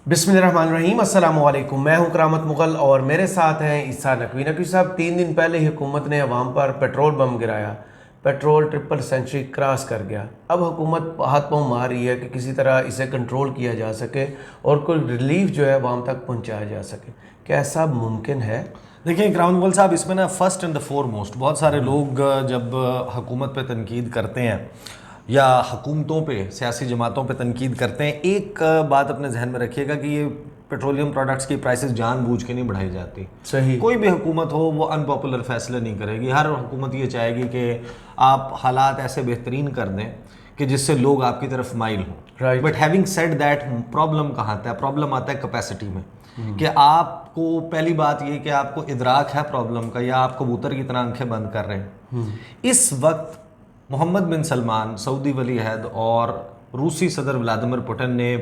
बिस्मिल्लाहिर्रहमानिर्रहीम, अस्सलाम वालेकुम। मैं हूं करामत मुगल और मेरे साथ हैं ईसा नकवी। नकवी साहब, 3 दिन पहले ही हुकूमत ने अवाम पर पेट्रोल बम गिराया। पेट्रोल ट्रिपल सेंचुरी क्रॉस कर गया। अब हुकूमत हाथ पाँव मार रही है कि किसी तरह इसे कंट्रोल किया जा सके और कोई रिलीफ जो है अवाम तक पहुंचाया जा सके। क्या ऐसा मुमकिन है? देखिए इकराम मुगल साहब, इसमें ना फर्स्ट एंड द फोरमोस्ट बहुत सारे लोग जब हुकूमत पे तनकीद करते हैं या हुकूमतों पे, सियासी जमातों पे तनकीद करते हैं, एक बात अपने जहन में रखिएगा कि ये पेट्रोलियम प्रोडक्ट्स की प्राइसेस जानबूझ के नहीं बढ़ाई जाती। सही। कोई भी हुकूमत हो वो अनपॉपुलर फैसले नहीं करेगी। हर हुकूमत ये चाहेगी कि आप हालात ऐसे बेहतरीन कर दें कि जिससे लोग आपकी तरफ माइल हों। Right. But having said that, problem कहाँ आता है? प्रॉब्लम आता है कैपेसिटी में। कि आपको पहली बात ये कि आपको इदराक है प्रॉब्लम का, या आप कबूतर की तरह आंखें बंद कर रहे हैं। इस वक्त मोहम्मद बिन सलमान, सऊदी वली अहद और रूसी सदर व्लादिमीर पुतिन ने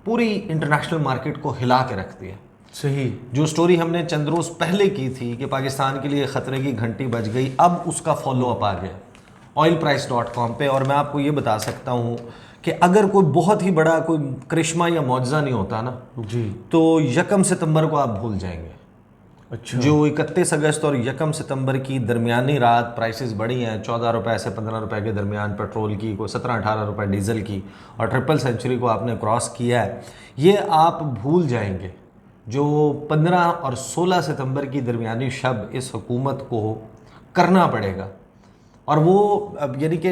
पूरी इंटरनेशनल मार्केट को हिला के रख दिया। सही। जो स्टोरी हमने चंद रोज पहले की थी कि पाकिस्तान के लिए खतरे की घंटी बज गई, अब उसका फॉलोअप आ गया oilprice.com पे। और मैं आपको ये बता सकता हूँ कि अगर कोई बहुत ही बड़ा कोई करिश्मा या मौजज़ा नहीं होता ना जी, तो 1 सितंबर को आप भूल जाएंगे। अच्छा। जो 31 अगस्त और 1 सितंबर की दरमियानी रात प्राइसेस बढ़ी हैं 14 रुपए से 15 रुपए के दरमियान पेट्रोल की, कोई 17-18 रुपए डीजल की, और ट्रिपल सेंचुरी को आपने क्रॉस किया है, ये आप भूल जाएंगे। जो 15 और 16 सितंबर की दरमियानी शब इस हुकूमत को करना पड़ेगा, और वो यानी कि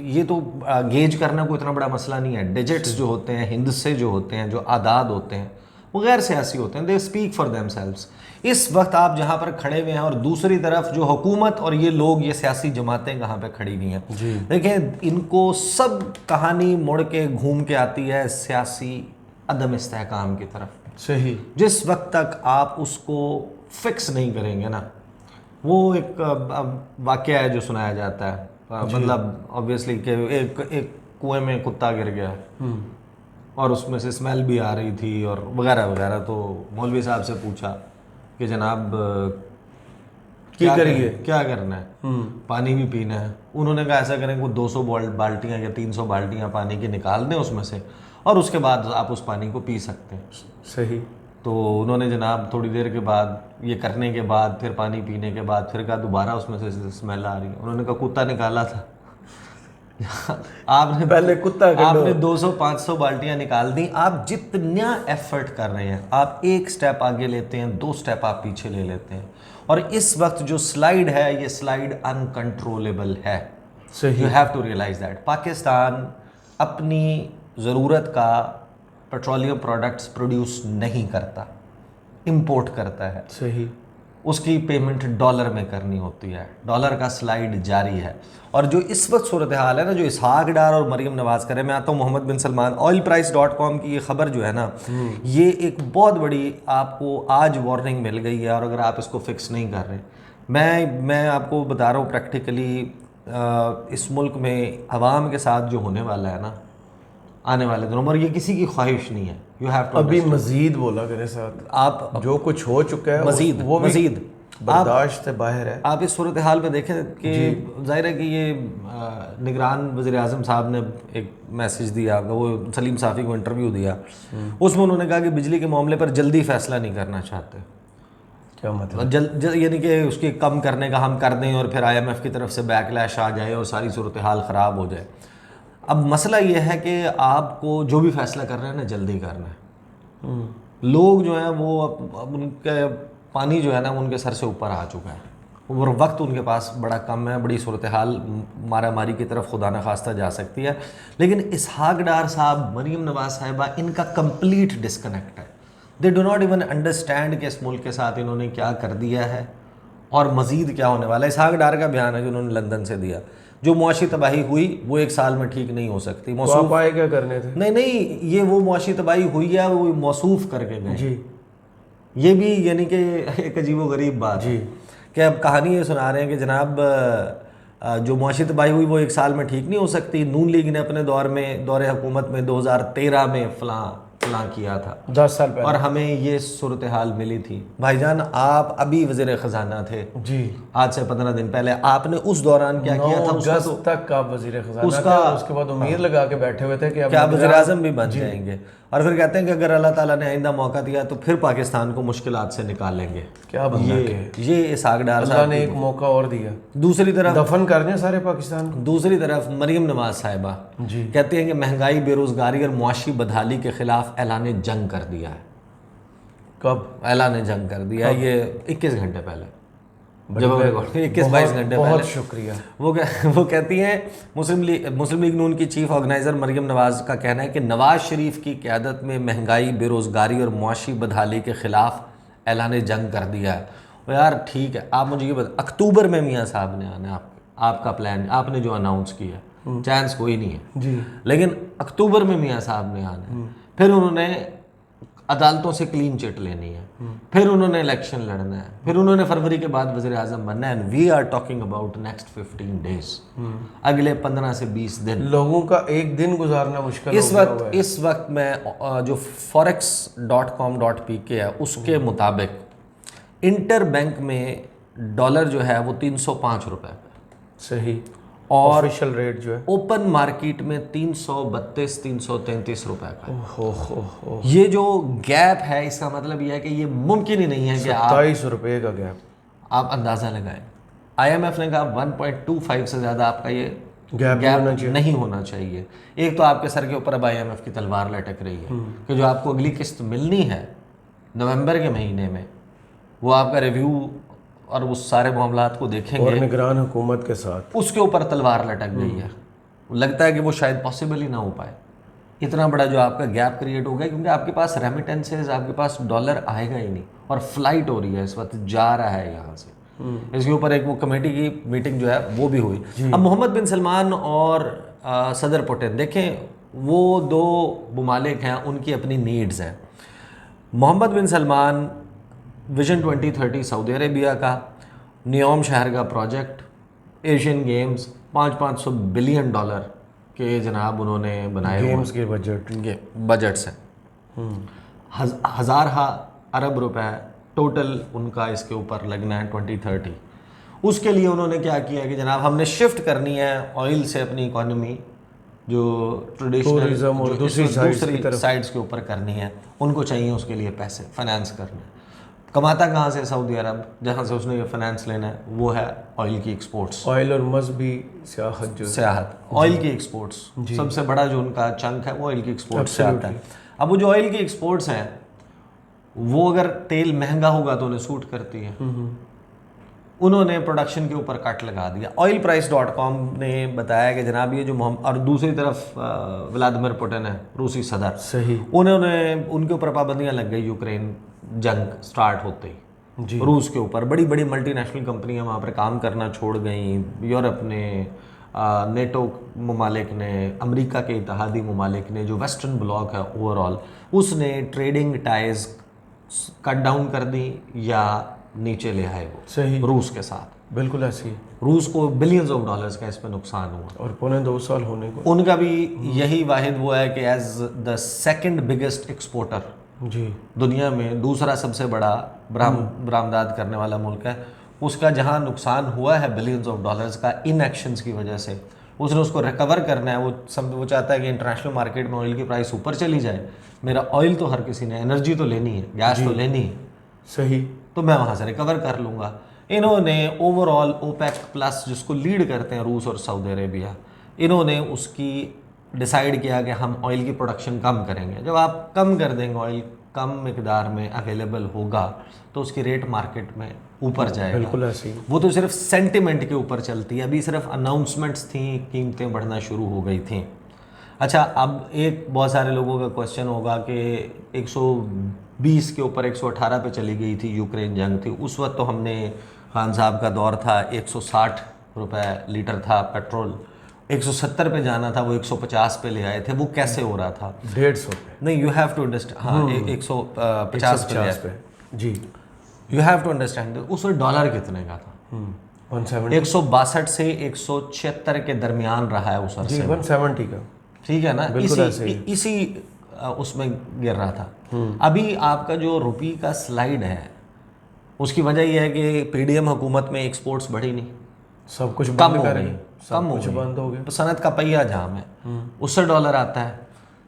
ये तो गेज करना कोई इतना बड़ा मसला नहीं है। डिजिट्स जो होते हैं, हिंदसे जो होते हैं, जो आदाद होते हैं, वो गैर सियासी होते हैं, दे स्पीक फॉर देमसेल्व्स। इस वक्त आप जहाँ पर खड़े हुए हैं और दूसरी तरफ जो हुकूमत और ये लोग, ये सियासी जमातें कहाँ पे खड़ी हुई हैं, देखें इनको सब कहानी मुड़ के घूम के आती है सियासी अदम इस्तेहकाम की तरफ। सही। जिस वक्त तक आप उसको फिक्स नहीं करेंगे ना, वो एक वाकया है जो सुनाया जाता है, मतलब ऑब्वियसली कि एक कुएं में कुत्ता गिर गया और उसमें से स्मेल भी आ रही थी और वगैरह वगैरह। तो मौलवी साहब से पूछा कि जनाब क्या करिए, क्या करना है? पानी भी पीना है। उन्होंने कहा ऐसा करें, वो 200 बाल्टियाँ या 300 बाल्टियाँ पानी की निकाल दें उसमें से, और उसके बाद आप उस पानी को पी सकते हैं। सही। तो उन्होंने जनाब थोड़ी देर के बाद, ये करने के बाद, फिर पानी पीने के बाद, फिर कहा दोबारा उसमें से स्मेल आ रही है। उन्होंने कहा कुत्ता निकाला था। आपने पहले कुत्ता आपने 200-500 बाल्टियां निकाल दी। आप जितना एफर्ट कर रहे हैं, आप एक स्टेप आगे लेते हैं, 2 स्टेप आप पीछे ले लेते हैं, और इस वक्त जो स्लाइड है, ये स्लाइड अनकंट्रोलेबल है। सही। You have to realize that. Pakistan अपनी ज़रूरत का पेट्रोलियम प्रोडक्ट्स प्रोड्यूस नहीं करता, इंपोर्ट करता है। सही। उसकी पेमेंट डॉलर में करनी होती है, डॉलर का स्लाइड जारी है। और जो इस वक्त सूरत हाल है ना, जो इसहाक डार और मरीम नवाज करे, मैं आता हूँ मोहम्मद बिन सलमान, oilprice.com की ये खबर जो है ना, ये एक बहुत बड़ी आपको आज वार्निंग मिल गई है। और अगर आप इसको फिक्स नहीं कर रहे, मैं आपको बता रहा हूँ प्रैक्टिकली इस मुल्क में अवाम के साथ जो होने वाला है ना आने वाले दिनों में, और ये किसी की ख्वाहिश नहीं है। यू हैव टू अभी मजीद बोला करें साथ, आप जो कुछ हो चुका है मजीद वो मजीद बर्दाश्त से बाहर है। आप इस सूरत हाल में देखें कि जाहिर है कि ये निगरान वज़ीर आज़म साहब ने एक मैसेज दिया, वो सलीम साफ़ी को इंटरव्यू दिया, उसमें उन्होंने कहा कि बिजली के मामले पर जल्दी फैसला नहीं करना चाहते। क्या मतलब? यानी कि उसकी कम करने का हम कर दें और फिर IMF की तरफ से बैकलैश आ जाए और सारी सूरत हाल ख़राब हो जाए। अब मसला ये है कि आपको जो भी फैसला करना है ना, जल्दी करना है। लोग जो हैं वो अब उनके पानी जो है ना उनके सर से ऊपर आ चुका है, और वक्त उनके पास बड़ा कम है। बड़ी सूरत हाल मारा मारी की तरफ खुदा न खास्ता जा सकती है। लेकिन इसहाक डार साहब, मरीम नवाज साहिबा, इनका कंप्लीट डिस्कनेक्ट है। They do not even understand कि इस मुल्क के साथ इन्होंने क्या कर दिया है और मज़ीद क्या होने वाला है। इसहाक डार का बयान है जो उन्होंने लंदन से दिया, जो मुआशी तबाही हुई वो 1 साल में ठीक नहीं हो सकती। तो आप आए क्या करने थे? नहीं, ये वो मुआशी तबाही हुई है, वो मौसूफ करके गए जी। ये भी यानी कि एक अजीब व गरीब बात जी, कि अब कहानी ये सुना रहे हैं कि जनाब जो मुआशी तबाही हुई वो 1 साल में ठीक नहीं हो सकती। नून लीग ने अपने दौरे हुकूमत में 2013 में फलां किया था, 10 साल पहले, और हमें ये सूरत हाल मिली थी। भाईजान आप अभी वज़ीर ख़जाना थे जी, आज से 15 दिन पहले। आपने उस दौरान क्या किया था? उसका तो तक आप वज़ीर ख़जाना उसके बाद उम्मीद लगा के बैठे हुए थे कि क्या वज़ीर आज़म भी बन जाएंगे। और फिर कहते हैं कि अगर अल्लाह ताला ने आइंदा मौका दिया तो फिर पाकिस्तान को मुश्किलात से निकालेंगे। क्या बंदा के ये इसहाक डार अल्लाह ने एक मौका और दिया, दूसरी तरफ दफन कर दें सारे पाकिस्तान को। दूसरी तरफ मरीम नवाज साहिबा जी कहती हैं कि महंगाई, बेरोजगारी और मुआशी बदहाली के खिलाफ ऐलान जंग कर दिया है। कब ऐलान जंग कर दिया है? ये 21 घंटे पहले, जब 21-22 घंटे बहुत पहले। शुक्रिया। वो कहती हैं मुस्लिम लीग नून की चीफ ऑर्गेनाइजर मरीम नवाज का कहना है कि नवाज शरीफ की क़यादत में महंगाई, बेरोज़गारी और मुआशी बदहाली के ख़िलाफ़ ऐलान जंग कर दिया है। तो यार ठीक है, आप मुझे ये बता, अक्टूबर में मियाँ साहब ने आना है, आपका प्लान आपने जो अनाउंस किया, चांस कोई नहीं है जी, लेकिन अक्टूबर में मियाँ साहब ने आना है। फिर उन्होंने अदालतों से क्लीन चिट लेनी है, फिर उन्होंने इलेक्शन लड़ना है, फिर उन्होंने फरवरी के बाद वज़ीर आज़म बनना है। And we are talking about next 15 days, अगले 15 से 20 दिन। लोगों का एक दिन गुजारना मुश्किल इस वक्त मैं जो forex.com.pk है उसके मुताबिक इंटर बैंक में डॉलर जो है वो 305 रुपये सही, और ऑफिशियल रेट जो है ओपन मार्केट में 332-333 रुपए का। हो ये जो गैप है इसका मतलब ये है कि ये मुमकिन ही नहीं है कि आप 27 रुपये का गैप, आप अंदाज़ा लगाएं। IMF ने कहा 1.25 से ज़्यादा आपका ये गैप नहीं होना चाहिए। एक तो आपके सर के ऊपर अब IMF की तलवार लटक रही है कि जो आपको अगली किस्त मिलनी है नवंबर के महीने में, वो आपका रिव्यू और उस सारे मामलात को देखेंगे और निगरान हुकूमत के साथ उसके ऊपर तलवार लटक गई है। लगता है कि वो शायद पॉसिबल ही ना हो पाए, इतना बड़ा जो आपका गैप क्रिएट हो गया, क्योंकि आपके पास रेमिटेंसेज, आपके पास डॉलर आएगा ही नहीं, और फ्लाइट हो रही है इस वक्त, जा रहा है यहाँ से। इसके ऊपर एक वो कमेटी की मीटिंग जो है वो भी हुई। अब मोहम्मद बिन सलमान और सदर पुतिन, देखें वो दो ममालिक हैं, उनकी अपनी नीड्स हैं। मोहम्मद बिन सलमान विजन 2030 सऊदी अरेबिया का, नियोम शहर का project, Asian games, 500 billion dollar के जनाब उन्होंने बनाए गेम्स के बजट्स हैं। हज़ार अरब रुपए टोटल उनका इसके ऊपर लगना है 2030। उसके लिए उन्होंने क्या किया कि जनाब हमने शिफ्ट करनी है ऑयल से अपनी इकोनॉमी, जो ट्रेडिशनल और दूसरी साइड्स के ऊपर करनी है, उनको चाहिए उसके लिए पैसे, फाइनेंस करने। कमाता कहाँ से? सऊदी अरब, जहाँ से उसने ये फाइनेंस लेना है वो है ऑयल की एक्सपोर्ट्स। ऑयल और मजहबी सियाहत, ऑयल की एक्सपोर्ट्स सबसे बड़ा जो उनका चंक है वो ऑयल की एक्सपोर्ट्स से आता है। अब वो जो ऑयल की एक्सपोर्ट्स हैं वो अगर तेल महंगा होगा तो उन्हें सूट करती है। उन्होंने प्रोडक्शन के ऊपर कट लगा दिया। oilprice.com ने बताया कि जनाब ये जो और दूसरी तरफ व्लादिमीर पुतिन है, रूसी सदर, सही, उनके ऊपर पाबंदियां लग गई यूक्रेन जंग स्टार्ट होते ही। रूस के ऊपर बड़ी बड़ी मल्टीनेशनल कंपनियां वहाँ पर काम करना छोड़ गई। यूरोप ने, नेटो ममालिक ने, अमेरिका के इत्तेहादी ममालिक ने, जो वेस्टर्न ब्लॉक है ओवरऑल, उसने ट्रेडिंग टाइज कट डाउन कर दी या नीचे ले आए वो। सही, रूस के साथ बिल्कुल ऐसी। रूस को बिलियंस ऑफ डॉलर्स का इस पर नुकसान हुआ, और पौने 2 साल होने को। उनका भी यही वाहिद वो है कि as the second biggest exporter जी, दुनिया में दूसरा सबसे बड़ा बरामदात करने वाला मुल्क है, उसका जहां नुकसान हुआ है बिलियंस ऑफ डॉलर्स का इन एक्शंस की वजह से, उसने उसको रिकवर करना है। वो चाहता है कि इंटरनेशनल मार्केट में ऑयल की प्राइस ऊपर चली जाए। मेरा ऑयल तो हर किसी ने, एनर्जी तो लेनी है, गैस तो लेनी है, सही, तो मैं वहाँ से रिकवर कर लूँगा। इन्होंने ओवरऑल ओपेक प्लस, जिसको लीड करते हैं रूस और सऊदी अरेबिया, इन्होंने उसकी डिसाइड किया कि हम ऑयल की प्रोडक्शन कम करेंगे। जब आप कम कर देंगे, ऑयल कम मिकदार में अवेलेबल होगा तो उसकी रेट मार्केट में ऊपर जाएगा। बिल्कुल ऐसी। वो तो सिर्फ सेंटिमेंट के ऊपर चलती है, अभी सिर्फ अनाउंसमेंट्स थी, कीमतें बढ़ना शुरू हो गई थी। अच्छा, अब एक बहुत सारे लोगों का क्वेश्चन होगा कि 120 के ऊपर 118 पे चली गई थी, यूक्रेन जंग थी उस वक्त, तो हमने खान साहब का दौर था, 160 रुपए लीटर था पेट्रोल, 170 पे जाना था, वो 150 पे ले आए थे। वो कैसे हो रहा था? 150 पे नहीं, यू हैव टू अंडरस्टैंड। हाँ, 150 पे जी, यू हैव टू अंडरस्टैंड। उस वक्त डॉलर कितने का था? 162 से 176 के दरमियान रहा है उस अरसे में। 170 का, ठीक है ना, इसी उसमें गिर रहा था। अभी आपका जो रुपये का स्लाइड है उसकी वजह यह है कि पीडीएम हुकूमत में एक्सपोर्ट्स बढ़ी नहीं, सब कुछ कम हो बंद गई, सब कुछ बंद हो गया। तो सनत का पहिया जाम है, उससे डॉलर आता है।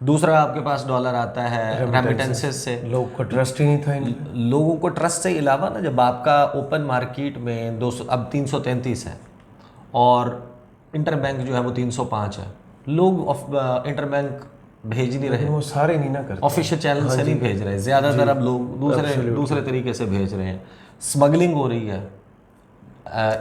दूसरा आपके पास डॉलर आता है रेमिटेंसेस से। लोग को ट्रस्ट ही नहीं था इन लोगों को ट्रस्ट से अलावा ना, जब आपका ओपन मार्केट में 200 अब 333 है और इंटरबैंक जो है वो 305 है, लोग इंटरबैंक भेज नहीं रहे, वो सारे नहीं ना करते, ऑफिशियल चैनल से नहीं भेज रहे, ज़्यादातर अब लोग दूसरे तरीके से भेज रहे हैं। स्मगलिंग हो रही है,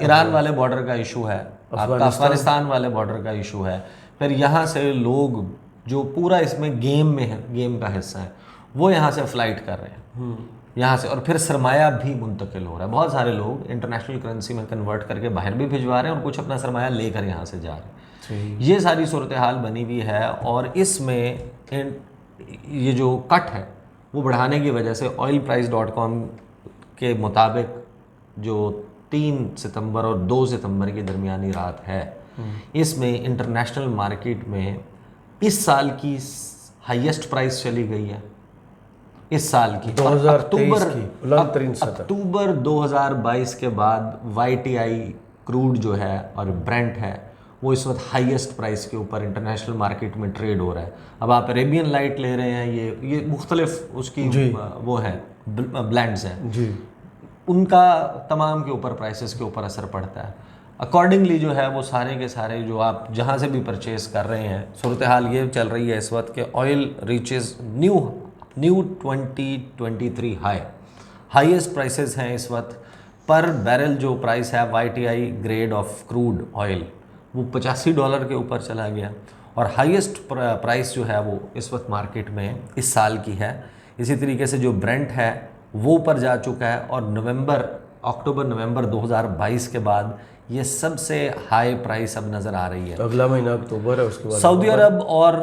ईरान वाले बॉर्डर का इशू है, आपका अफगानिस्तान वाले बॉर्डर का इशू है, फिर यहाँ से लोग जो पूरा इसमें गेम में है, गेम का हिस्सा है, वो यहाँ से फ्लाइट कर रहे हैं यहाँ से, और फिर सरमाया भी मुंतकिल हो रहा है। बहुत सारे लोग इंटरनेशनल करेंसी में कन्वर्ट करके बाहर भी भिजवा रहे हैं और कुछ अपना सरमाया लेकर यहाँ से जा रहे हैं। ये सारी सूरत हाल बनी हुई है और इसमें ये जो कट है वो बढ़ाने की वजह से oilprice.com के मुताबिक जो 3 सितंबर और 2 सितंबर की दरमियानी रात है, इसमें इंटरनेशनल मार्केट में इस साल की हाईएस्ट प्राइस चली गई है, इस साल की 2023 की बुलंदतरीन सतह। अक्टूबर 2022 के बाद YTI क्रूड जो है और ब्रेंट है वो इस वक्त हाईएस्ट प्राइस के ऊपर इंटरनेशनल मार्केट में ट्रेड हो रहा है। अब आप अरेबियन लाइट ले रहे हैं, ये मुख्तलिफ उसकी वो है, ब्लेंड्स हैं जी, उनका तमाम के ऊपर प्राइसेस के ऊपर असर पड़ता है। अकॉर्डिंगली जो है वो सारे के सारे जो आप जहाँ से भी परचेज कर रहे हैं, सूरत हाल ये चल रही है इस वक्त कि oil reaches new 2023 highest prices हैं इस वक्त। पर बैरल जो प्राइस है YTI grade of crude oil वो $85 के ऊपर चला गया और हाईएस्ट प्राइस जो है वो इस वक्त मार्केट में इस साल की है। इसी तरीके से जो ब्रेंट है वो ऊपर जा चुका है और अक्टूबर नवंबर 2022 के बाद ये सबसे हाई प्राइस अब नज़र आ रही है। अगला महीना अक्टूबर है, उसके बाद सऊदी अरब और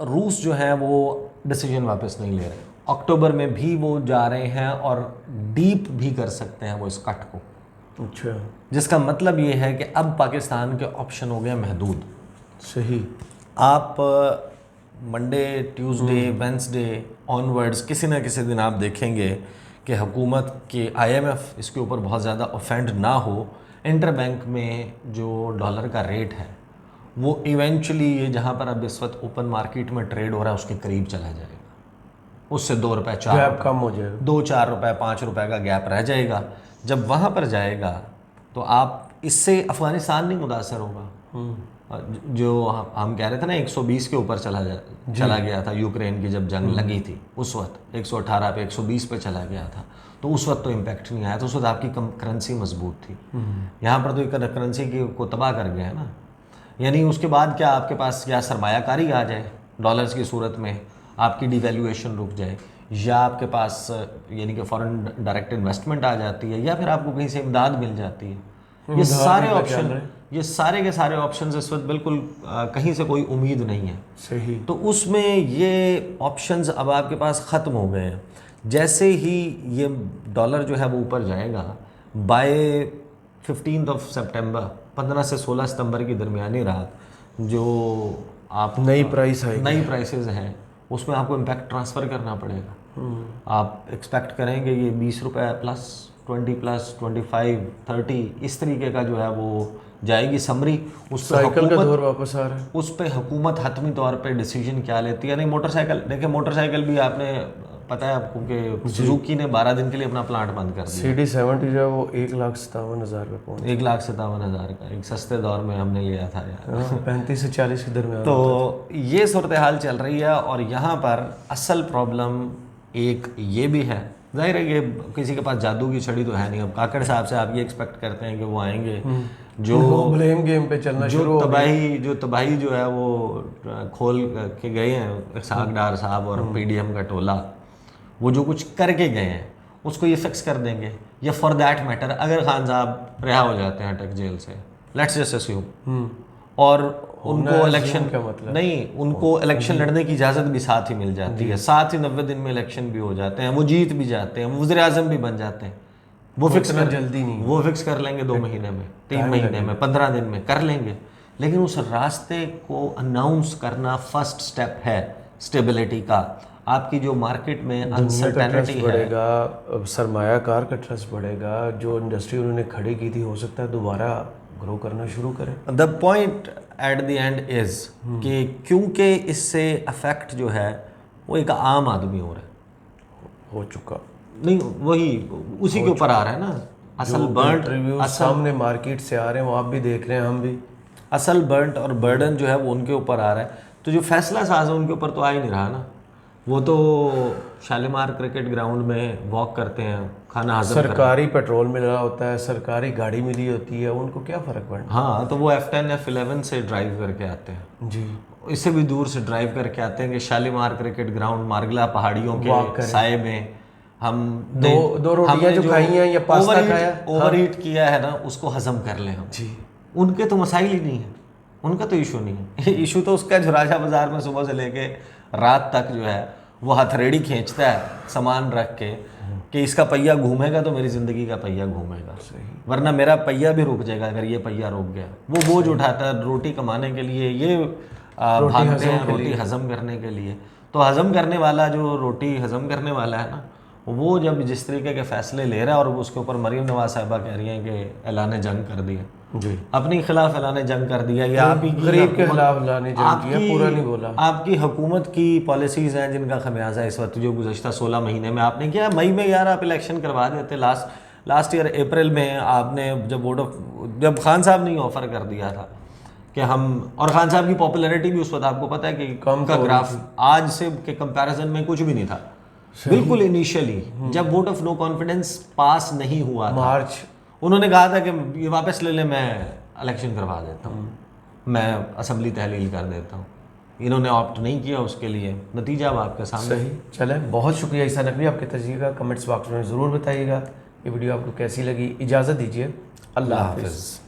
रूस जो है वो डिसीजन वापस नहीं ले रहे, अक्टूबर में भी वो जा रहे हैं और डीप भी कर सकते हैं वो इस कट को। अच्छा, जिसका मतलब ये है कि अब पाकिस्तान के ऑप्शन हो गए महदूद। सही। आप मंडे, ट्यूसडे, वेंसडे ऑनवर्ड्स किसी ना किसी दिन आप देखेंगे कि हुकूमत के IMF इसके ऊपर बहुत ज़्यादा ऑफेंड ना हो, इंटरबैंक में जो डॉलर का रेट है वो इवेंचुअली ये जहाँ पर अब इस वक्त ओपन मार्केट में ट्रेड हो रहा है उसके करीब चला जाएगा, उससे 2 रुपये 4 गैप कम हो जाएगा, 2-4 रुपये 5 रुपये का गैप रह जाएगा। जब वहाँ पर जाएगा तो आप इससे अफ़गानिस्तान नहीं मुतासर होगा। जो हम कह रहे थे ना 120 के ऊपर चला गया था यूक्रेन की जब जंग लगी थी, उस वक्त 118 पे 120 पे चला गया था, तो उस वक्त तो इम्पैक्ट नहीं आया था, उस वक्त आपकी करेंसी मजबूत थी। यहाँ पर तो करेंसी को तबाह कर गया है ना। यानी उसके बाद क्या आपके पास या सरमायाकारी आ जाए डॉलर्स की सूरत में, आपकी डिवैल्यूएशन रुक जाए, या आपके पास यानी कि फॉरेन डायरेक्ट इन्वेस्टमेंट आ जाती है, या फिर आपको कहीं से इमदाद मिल जाती है। ये सारे ऑप्शन, ये सारे के सारे ऑप्शंस इस वक्त बिल्कुल कहीं से कोई उम्मीद नहीं है। सही। तो उसमें ये ऑप्शंस अब आपके पास ख़त्म हो गए हैं। जैसे ही ये डॉलर जो है वो ऊपर जाएगा बाय 15 सितंबर, 15 से 16 सितंबर की दरमियानी रात जो आप नई प्राइस आएगी, नई प्राइसेस हैं, उसमें आपको इम्पैक्ट ट्रांसफ़र करना पड़ेगा। आप एक्सपेक्ट करेंगे ये 20 रुपये प्लस 20 प्लस 25 30 इस तरीके का जो है वो जाएगी समरी। उस पर साइकिल का दौर वापस आ रहा है। उस पर हुकूमत हतमी तौर पे डिसीजन क्या लेती है। नहीं मोटरसाइकिल देखिए, मोटरसाइकिल भी आपने पता है आपको कि सुजुकी ने 12 दिन के लिए अपना प्लांट बंद कर दिया। CD70 जो है वो 1,57,000 पे पहुंच, 1,57,000 का एक सस्ते दौर में हमने लिया था यार। 35 से 40 के दरमियान। तो ये सूरत हाल चल रही है और यहाँ पर असल प्रॉब्लम एक ये भी है, जाहिर है ये किसी के पास जादू की छड़ी तो है नहीं। अब काकड़ साहब से आप ये एक्सपेक्ट करते हैं कि वो आएंगे जो ब्लेम गेम पे चलना शुरू हो जो तबाही जो है वो खोल के गए हैं इसहाक डार साहब और PDM का टोला, वो जो कुछ करके गए हैं उसको ये फिक्स कर देंगे। या फॉर दैट मैटर अगर खान साहब रिहा हो जाते हैं अटक जेल से, लेट्स जस्ट अस्यूम, और उनको इलेक्शन क्या मतलब नहीं, उनको इलेक्शन लड़ने की इजाज़त भी साथ ही मिल जाती है, साथ ही 90 दिन में इलेक्शन भी हो जाते हैं, वो जीत भी जाते हैं, वज़ीर आज़म भी बन जाते हैं। वो फिक्स कर जल्दी नहीं, वो फिक्स कर लेंगे 2 महीने में, 3 महीने में, 15 दिन में कर लेंगे। लेकिन उस रास्ते को अनाउंस करना फर्स्ट स्टेप है स्टेबिलिटी का। आपकी जो मार्केट में अनसर्टेनिटी बढ़ेगा, सरमायाकार का ट्रस्ट बढ़ेगा, जो इंडस्ट्री उन्होंने खड़ी की थी हो सकता है दोबारा ग्रो करना शुरू करें। The point at the end is कि क्योंकि इससे अफेक्ट जो है वो एक आम आदमी हो रहा है, हो चुका नहीं वही उसी के ऊपर आ रहा है ना। असल बर्न रिव्यू सामने मार्केट से आ रहे हैं, वो आप भी देख रहे हैं, हम भी। असल बर्न और बर्डन जो है वो उनके ऊपर आ रहा है। तो जो फैसला साज है उनके ऊपर तो आ ही नहीं रहा ना। वो तो शालीमार क्रिकेट ग्राउंड में वॉक करते हैं, खाना हजम सरकारी पेट्रोल मिल रहा होता है, सरकारी गाड़ी मिली होती है, उनको क्या फ़र्क पड़ना। हाँ, तो वो F10 F11 से ड्राइव करके आते हैं जी, इससे भी दूर से ड्राइव करके आते हैं कि शालीमार क्रिकेट ग्राउंड मारगला पहाड़ियों के साए में हम दो रोटियां जो खाई हैं या पास्ता खाया, ओवर ईट किया है ना, उसको हजम कर लें हम। जी, उनके तो मसाइल ही नहीं है, उनका तो इशू नहीं है। इशू तो उसका जो राजा बाजार में सुबह से लेके रात तक जो है वो हथरेड़ी खींचता है सामान रख के कि इसका पहिया घूमेगा तो मेरी ज़िंदगी का पहिया घूमेगा, वरना मेरा पहिया भी रुक जाएगा अगर ये पहिया रुक गया। वो बोझ उठाता है रोटी कमाने के लिए, ये भागते हैं रोटी हजम करने के लिए। तो हजम करने वाला जो रोटी हजम करने वाला है ना, वो जब जिस तरीके के फैसले ले रहा है और उसके ऊपर मरीम नवाज साहिबा कह रही हैं कि ऐलान जंग कर दिया, जी, अपने खिलाफ ऐलान जंग कर दिया, या आप ही गरीब के खिलाफ ऐलान जंग किया, पूरा नहीं बोला। आपकी हुकूमत की पॉलिसीज हैं जिनका खमियाजा इस वक्त जो गुज़श्ता 16 महीने में आपने किया। मई में यार आप इलेक्शन करवा देते, लास्ट ईयर अप्रैल में आपने जब खान साहब ने ऑफ़र कर दिया था कि हम, और खान साहब की पॉपुलैरिटी भी उस वक्त आपको पता है कि कम का ग्राफ आज से के कंपैरिजन में कुछ भी नहीं था बिल्कुल। इनिशियली जब वोट ऑफ नो कॉन्फिडेंस पास नहीं हुआ मार्च, उन्होंने कहा था कि ये वापस ले ले, मैं इलेक्शन करवा देता हूँ, मैं असेंबली तहलील कर देता हूँ। इन्होंने ऑप्ट नहीं किया उसके लिए, नतीजा अब आपके सामने। सही। चले, बहुत शुक्रिया ईसा नकवी, आपके तजज़िये का कमेंट्स बॉक्स में ज़रूर बताइएगा। ये वीडियो आपको कैसी लगी। इजाज़त दीजिए, अल्लाह हाफ़िज़।